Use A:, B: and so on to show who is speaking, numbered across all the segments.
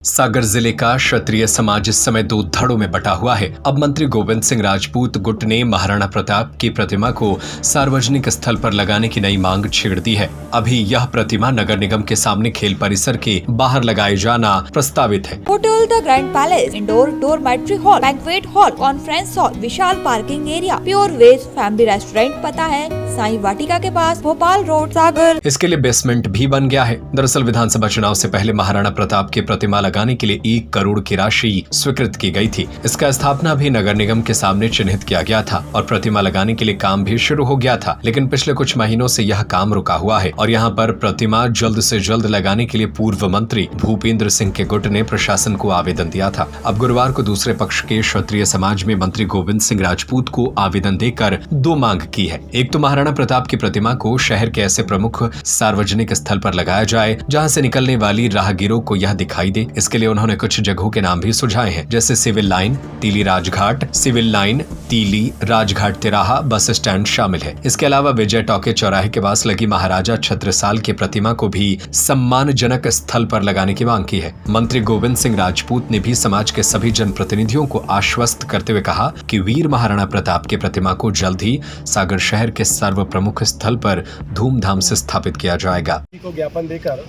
A: सागर जिले का क्षत्रिय समाज इस समय दो धड़ों में बटा हुआ है। अब मंत्री गोविंद सिंह राजपूत गुट ने महाराणा प्रताप की प्रतिमा को सार्वजनिक स्थल पर लगाने की नई मांग छेड़ दी है। अभी यह प्रतिमा नगर निगम के सामने खेल परिसर के बाहर लगाए जाना प्रस्तावित है।
B: Hotel the grand palace, indoor dormitory hall, banquet hall, conference hall, विशाल parking area, pure veg family restaurant. पता है साई वाटिका के पास, भोपाल रोड, सागर।
A: इसके लिए बेसमेंट भी बन गया है। दरअसल विधानसभा चुनाव से पहले महाराणा प्रताप की प्रतिमा लगाने के लिए 1 करोड़ की राशि स्वीकृत की गई थी। इसका स्थापना भी नगर निगम के सामने चिन्हित किया गया था और प्रतिमा लगाने के लिए काम भी शुरू हो गया था। लेकिन पिछले कुछ महीनों से यह काम रुका हुआ है और यहाँ पर प्रतिमा जल्द से जल्द लगाने के लिए पूर्व मंत्री भूपेंद्र सिंह के गुट ने प्रशासन को आवेदन दिया था। अब गुरुवार को दूसरे पक्ष के क्षत्रिय समाज में मंत्री गोविंद सिंह राजपूत को आवेदन देकर 2 मांग की है। एक तो महाराणा प्रताप की प्रतिमा को शहर के ऐसे प्रमुख सार्वजनिक स्थल पर लगाया जाए जहाँ से निकलने वाली राहगीरों को यह दिखाई दे। इसके लिए उन्होंने कुछ जगहों के नाम भी सुझाए हैं, जैसे सिविल लाइन, तीली राजघाट, सिविल लाइन, तीली राजघाट तिराहा, बस स्टैंड शामिल है। इसके अलावा विजय टॉके चौराहे के पास लगी महाराजा छत्रसाल की प्रतिमा को भी सम्मानजनक स्थल पर लगाने की मांग की है। मंत्री गोविंद सिंह राजपूत ने भी समाज के सभी जनप्रतिनिधियों को आश्वस्त करते हुए कहा कि वीर महाराणा प्रताप की प्रतिमा को जल्द ही सागर शहर के सर्व प्रमुख स्थल पर धूमधाम से स्थापित किया जाएगा।
C: ज्ञापन देकर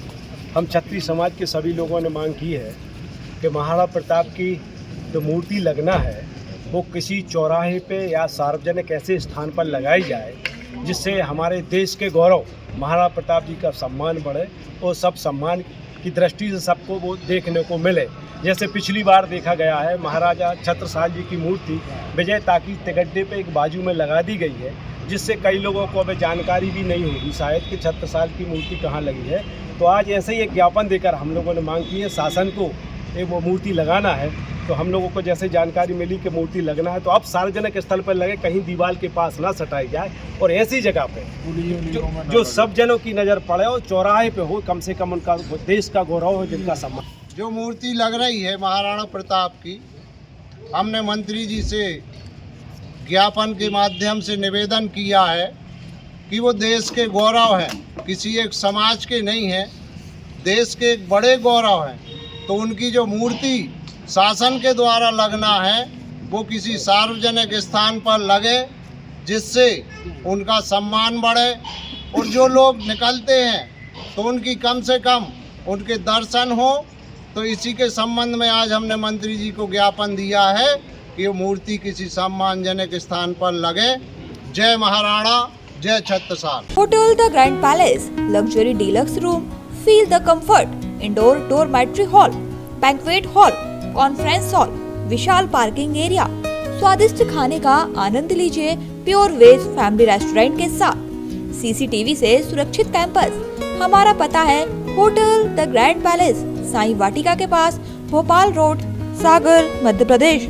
C: हम क्षत्रिय समाज के सभी लोगों ने मांग की है कि महाराणा प्रताप की जो मूर्ति लगना है वो किसी चौराहे पे या सार्वजनिक ऐसे स्थान पर लगाई जाए जिससे हमारे देश के गौरव महाराणा प्रताप जी का सम्मान बढ़े और सब सम्मान की दृष्टि से सबको वो देखने को मिले। जैसे पिछली बार देखा गया है, महाराजा छत्रसाल जी की मूर्ति विजय ताकी तिगड्डे पे एक बाजू में लगा दी गई है, जिससे कई लोगों को अभी जानकारी भी नहीं होगी शायद कि छत्रसाल की मूर्ति कहाँ लगी है। तो आज ऐसे ही एक ज्ञापन देकर हम लोगों ने मांग की है शासन को एक वो मूर्ति लगाना है। तो हम लोगों को जैसे जानकारी मिली कि मूर्ति लगना है तो अब सार्वजनिक स्थल पर लगे, कहीं दीवार के पास ना सटाई जाए और ऐसी जगह पे जो सब जनों की नज़र पड़े और चौराहे पे हो, कम से कम उनका देश का गौरव हो, जिनका सम्मान।
D: जो मूर्ति लग रही है महाराणा प्रताप की, हमने मंत्री जी से ज्ञापन के माध्यम से निवेदन किया है कि वो देश के गौरव हैं, किसी एक समाज के नहीं हैं, देश के एक बड़े गौरव हैं। तो उनकी जो मूर्ति शासन के द्वारा लगना है वो किसी सार्वजनिक स्थान पर लगे जिससे उनका सम्मान बढ़े और जो लोग निकलते हैं तो उनकी कम से कम उनके दर्शन हो। तो इसी के संबंध में आज हमने मंत्री जी को ज्ञापन दिया है कि वो मूर्ति किसी सम्मानजनक स्थान पर लगे। जय महाराणा, जय Chhatrasal.
B: Hotel the grand palace, luxury deluxe room, feel the comfort, indoor dormitory hall, banquet hall, conference hall, विशाल पार्किंग एरिया, स्वादिष्ट खाने का आनंद लीजिए प्योर वेज फैमिली रेस्टोरेंट के साथ सीसीटीवी से सुरक्षित कैंपस। हमारा पता है hotel the grand palace, Sai Vatika के पास, भोपाल रोड, सागर, मध्य प्रदेश।